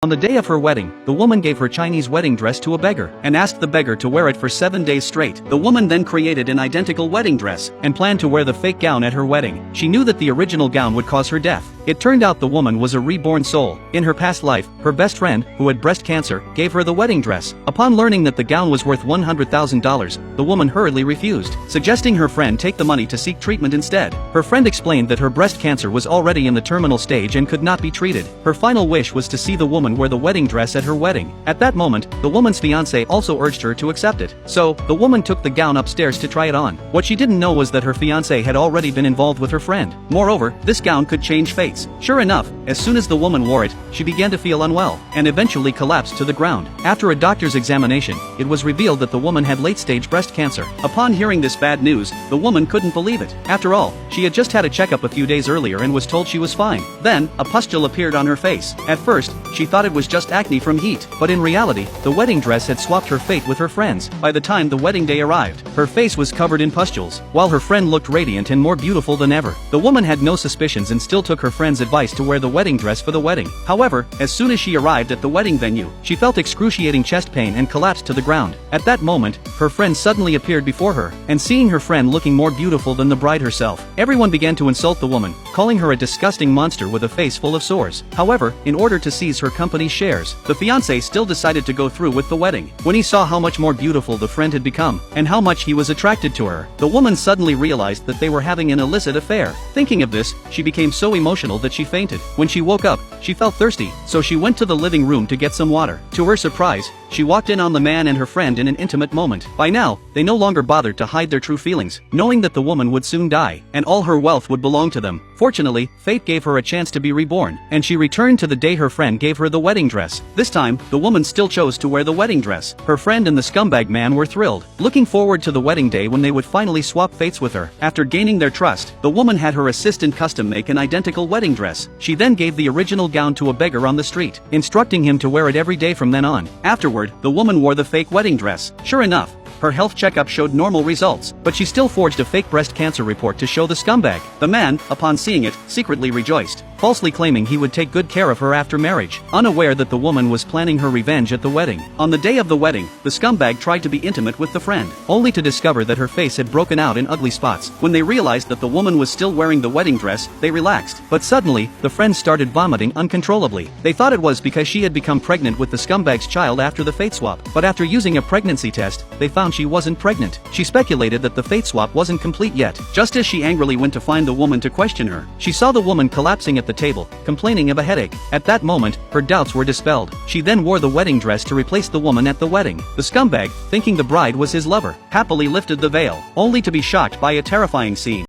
On the day of her wedding, the woman gave her Chinese wedding dress to a beggar and asked the beggar to wear it for 7 days straight. The woman then created an identical wedding dress and planned to wear the fake gown at her wedding. She knew that the original gown would cause her death. It turned out the woman was a reborn soul. In her past life, her best friend, who had breast cancer, gave her the wedding dress. Upon learning that the gown was worth $100,000, the woman hurriedly refused, suggesting her friend take the money to seek treatment instead. Her friend explained that her breast cancer was already in the terminal stage and could not be treated. Her final wish was to see the woman wear the wedding dress at her wedding. At that moment, the woman's fiancé also urged her to accept it. So, the woman took the gown upstairs to try it on. What she didn't know was that her fiancé had already been involved with her friend. Moreover, this gown could change fates. Sure enough, as soon as the woman wore it, she began to feel unwell, and eventually collapsed to the ground. After a doctor's examination, it was revealed that the woman had late-stage breast cancer. Upon hearing this bad news, the woman couldn't believe it. After all, she had just had a checkup a few days earlier and was told she was fine. Then, a pustule appeared on her face. At first, she thought it was just acne from heat, but in reality, the wedding dress had swapped her fate with her friend's. By the time the wedding day arrived, her face was covered in pustules, while her friend looked radiant and more beautiful than ever. The woman had no suspicions and still took her friend's advice to wear the wedding dress for the wedding. However, as soon as she arrived at the wedding venue, she felt excruciating chest pain and collapsed to the ground. At that moment, her friend suddenly appeared before her, and seeing her friend looking more beautiful than the bride herself, everyone began to insult the woman, calling her a disgusting monster with a face full of sores. However, in order to seize her company's shares, the fiancé still decided to go through with the wedding. When he saw how much more beautiful the friend had become, and how much he was attracted to her, the woman suddenly realized that they were having an illicit affair. Thinking of this, she became so emotional that she fainted. When she woke up, she felt thirsty, so she went to the living room to get some water. To her surprise, she walked in on the man and her friend in an intimate moment. By now, they no longer bothered to hide their true feelings, knowing that the woman would soon die, and all her wealth would belong to them. Fortunately, fate gave her a chance to be reborn, and she returned to the day her friend gave her the wedding dress. This time, the woman still chose to wear the wedding dress. Her friend and the scumbag man were thrilled, looking forward to the wedding day when they would finally swap fates with her. After gaining their trust, the woman had her assistant custom make an identical wedding dress. She then gave the original gown to a beggar on the street, instructing him to wear it every day from then on. Afterward, the woman wore the fake wedding dress. Sure enough, her health checkup showed normal results, but she still forged a fake breast cancer report to show the scumbag. The man, upon seeing it, secretly rejoiced, falsely claiming he would take good care of her after marriage, unaware that the woman was planning her revenge at the wedding. On the day of the wedding, the scumbag tried to be intimate with the friend, only to discover that her face had broken out in ugly spots. When they realized that the woman was still wearing the wedding dress, they relaxed. But suddenly, the friend started vomiting uncontrollably. They thought it was because she had become pregnant with the scumbag's child after the fate swap, but after using a pregnancy test, they found she wasn't pregnant. She speculated that the fate swap wasn't complete yet. Just as she angrily went to find the woman to question her, she saw the woman collapsing at the table, complaining of a headache. At that moment, her doubts were dispelled. She then wore the wedding dress to replace the woman at the wedding. The scumbag, thinking the bride was his lover, happily lifted the veil, only to be shocked by a terrifying scene.